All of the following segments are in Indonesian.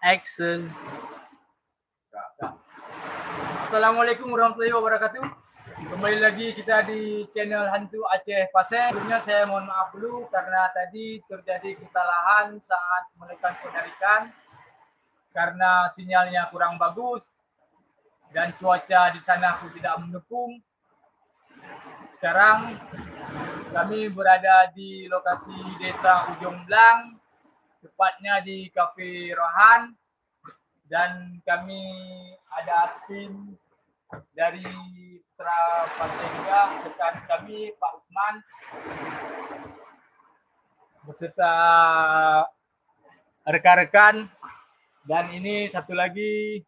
Action. Assalamualaikum warahmatullahi wabarakatuh. Kembali lagi kita di channel Hantu Aceh Pasir. Sebelumnya saya mohon maaf dulu karena tadi terjadi kesalahan saat menekan penarikan karena sinyalnya kurang bagus dan cuaca di sana pun tidak mendukung. Sekarang kami berada di lokasi Desa Ujung Blang, tepatnya di Cafe Rohan, dan kami ada tim dari Putra Pasir juga, rekan kami Pak Usman beserta rekan-rekan, dan ini satu lagi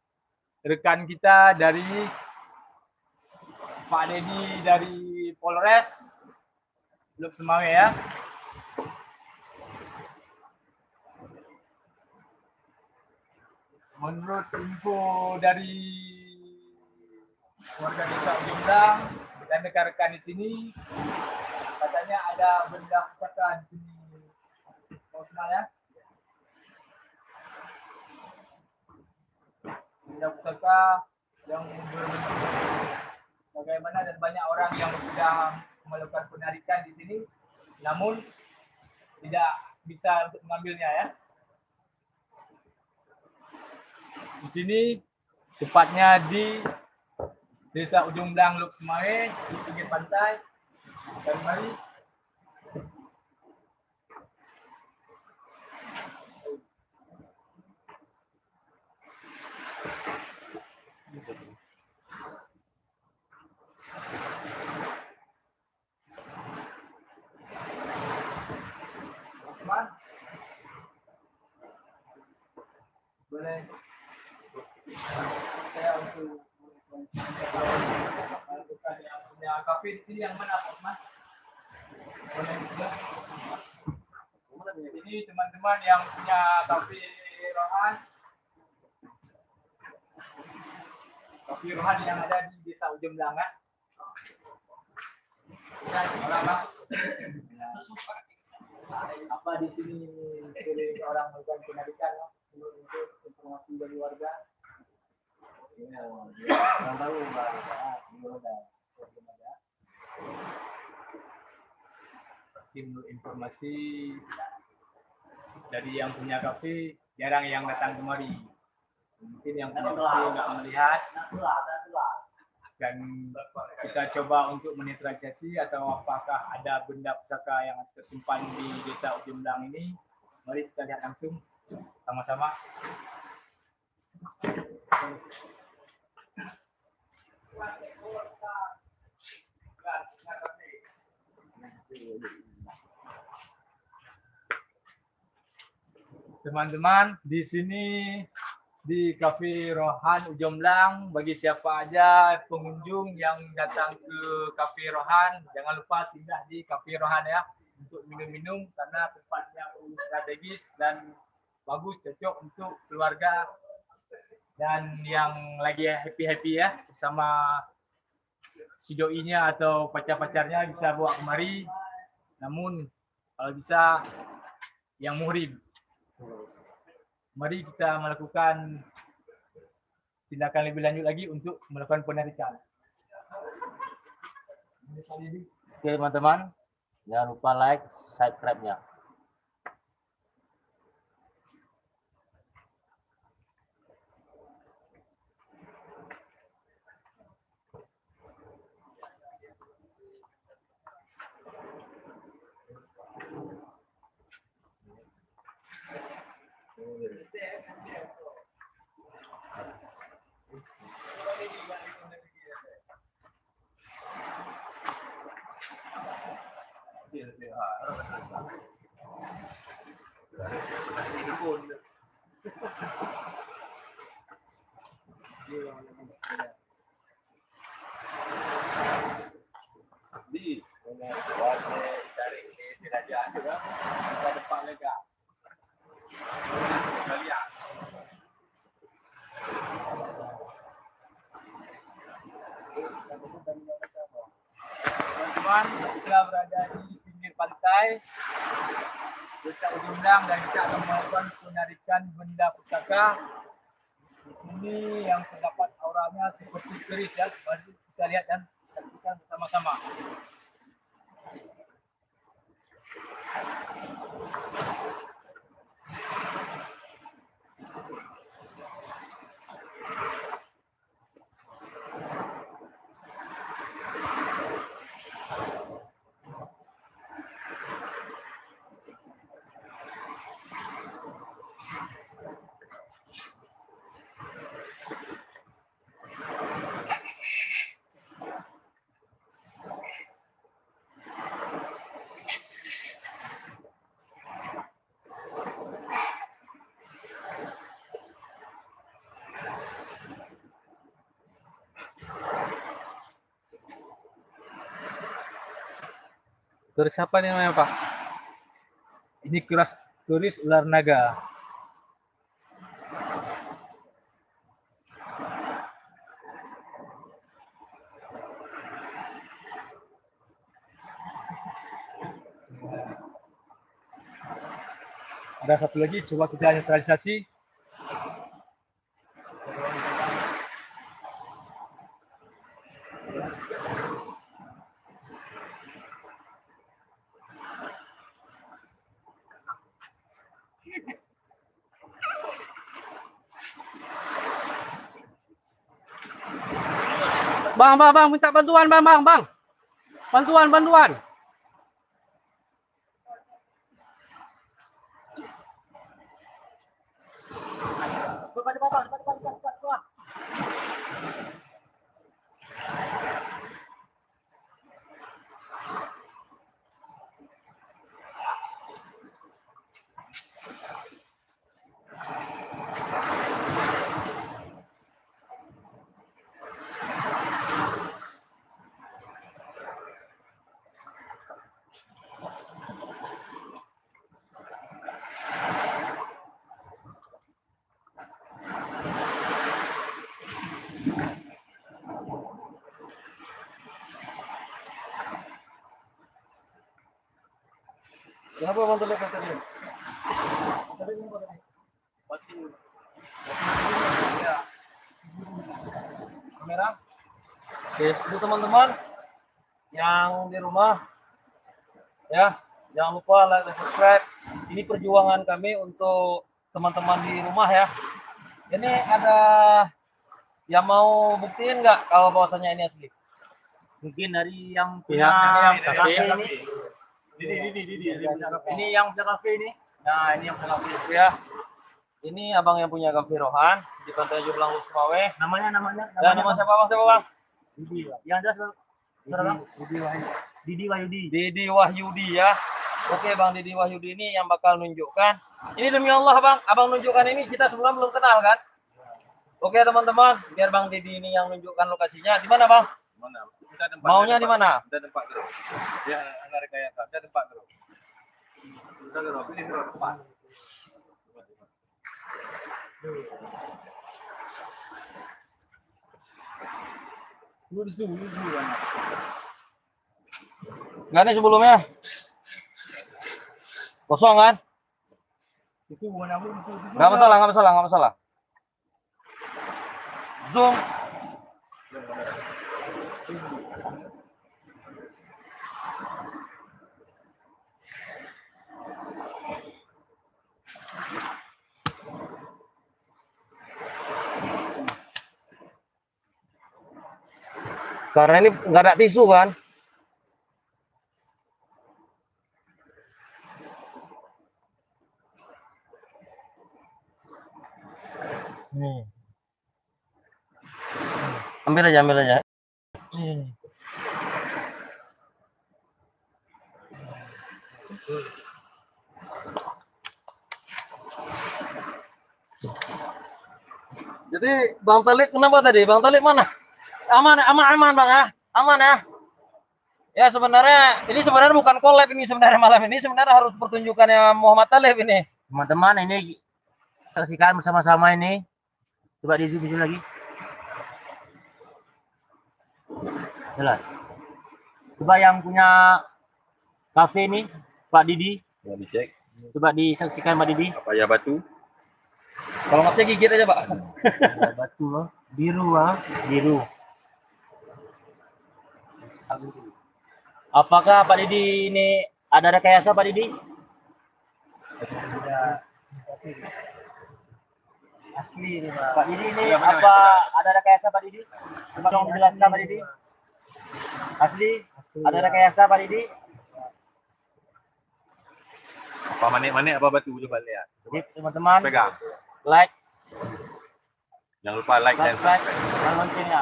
rekan kita dari Pak Dedi dari Polres Luk Semawe ya. Menurut info dari warga desa Ujung Blang dan rekan-rekan di sini, katanya ada benda pusaka di sini. Mau ya? Benda pusaka yang bagaimana, dan banyak orang yang sudah melakukan penarikan di sini, namun tidak bisa untuk mengambilnya ya. Di sini tepatnya di Desa Ujung Blang Luk Semawe di pinggir pantai. Dan mari Osman, boleh saya untuk melakukan yang punya kafe di sini yang mana Pak Osman? Boleh juga. Ini teman-teman yang punya kafe Rohan. Kafe Rohan yang ada di Desa Ujung Blang ya. Apa di sini sering orang melakukan penarikan untuk informasi dari warga? Ya, orang tahu Mbak, belum ada. Tim informasi dari yang punya kafe jarang yang datang kemari. Mungkin yang punya kafe nggak melihat, dan kita coba untuk menetralisasi atau apakah ada benda pusaka yang tersimpan di Desa Ujung Blang ini. Mari kita lihat langsung sama-sama. Teman-teman, di sini di Cafe Rohan Ujung Blang, bagi siapa aja pengunjung yang datang ke Cafe Rohan, jangan lupa singgah di Cafe Rohan ya untuk minum-minum, karena tempatnya strategis dan bagus, cocok untuk keluarga dan yang lagi happy-happy ya bersama si doinya atau pacar-pacarnya bisa bawa kemari. Namun kalau bisa yang muhrim. Mari kita melakukan tindakan lebih lanjut lagi untuk melakukan penarikan. Oke teman-teman, jangan lupa like, subscribe-nya. Di cari dirajaan juga ada depan lega. Kalian. Teman-teman, kita berada di pinggir pantai, desa Ujumlang, dan kita akan melakukan penarikan benda pusaka. Ini yang terdapat auranya seperti keris ya. Mari kita lihat dan saksikan bersama-sama. Keris apa ini namanya Pak? Ini keris ular naga. Ada satu lagi, coba kita neutralisasi. Bang, minta bantuan, bang. Bantuan. Kenapa bang terlihat tadi? Tadi ini apa tadi? Batu. Ya. Kamera. Oke, untuk teman-teman yang di rumah, ya jangan lupa like dan subscribe. Ini perjuangan kami untuk teman-teman di rumah ya. Ini ada yang mau buktiin nggak kalau bahwasannya ini asli? Mungkin dari yang Pihak punya yang kafe ini. Ini yang punya kafe ini. Nah, ini yang punya kafe ya. Ini abang yang punya kafe Rohan di Pantai Jublang Sumawe. namanya Dan nama siapa bang? Siapa bang? Didi. Yang jelas Bang. Didi Wahyudi. Didi Wahyudi ya. Oke bang, Didi Wahyudi ini yang bakal nunjukkan. Ini demi Allah bang, abang nunjukkan ini kita sebelum belum kenal kan? Oke teman-teman, biar bang Didi ini yang nunjukkan lokasinya. Di mana bang? Mana? Maunya di mana? Ada tempat geruk. Ya, ada rekayasa. Ada tempat geruk. Ada geruk. Ini geruk tempat. Lu di sini kan. Enggak nih sebelumnya. Kosong kan? Itu warna di situ. Enggak masalah. Zoom. Karena ini nggak ada tisu kan? Ambil aja. Jadi Bang Talib kenapa tadi? Bang Talib mana? Aman bang ya, aman ya. Ya sebenarnya ini bukan collab ini sebenarnya malam ini sebenarnya harus pertunjukannya Muhammad Talib ini. Teman-teman ini saksikan bersama-sama ini. Coba di zoom lagi. Jelas. Coba yang punya kafe nih, Pak Didi. Mau dicek Coba disaksikan Pak Didi. apa ya batu? Kalau nggak gigit aja, Pak. Batu, biru, biru. Apakah Pak Didi ini ada rekayasa Pak Didi? Asli ini Pak. Pak Didi ini apa ada rekayasa Pak Didi? Coba dong dijelaskan Pak Didi. Asli, ada rekayasa Pak Didi? Apa manik-manik apa batu, coba lihat. Jadi teman-teman Pegang. like, Jangan lupa like dan subscribe, subscribe. dan loncengnya.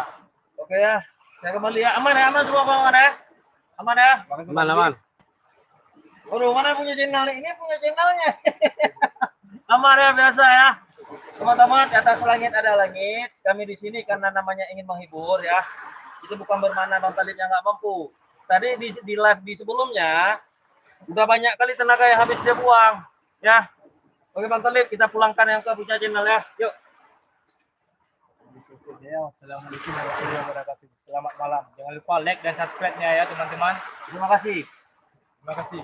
Oke ya. Saya kembali ya. Aman ya, aman semua kawan ya. Aman ya. Aman. Waduh, mana punya channel ini? Ini punya channelnya. Aman ya, biasa ya. Teman-teman, di atas langit ada langit. Kami di sini karena namanya ingin menghibur ya. Itu bukan bermakna Bang Talib yang nggak mampu. Tadi di live di sebelumnya udah banyak kali tenaga yang habis dia buang ya. Oke Bang Talib, kita pulangkan yang ke punya channel ya. Yuk. Assalamualaikum warahmatullahi wabarakatuh. Selamat malam. Jangan lupa like dan subscribe-nya ya teman-teman. Terima kasih. Terima kasih.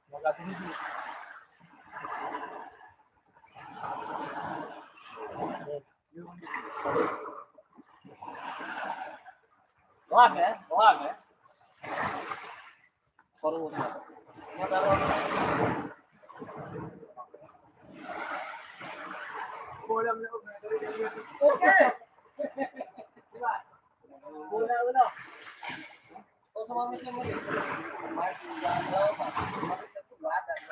Terima kasih. Doang ya. Baru Oke. Boleh. Oh, sama macam ni.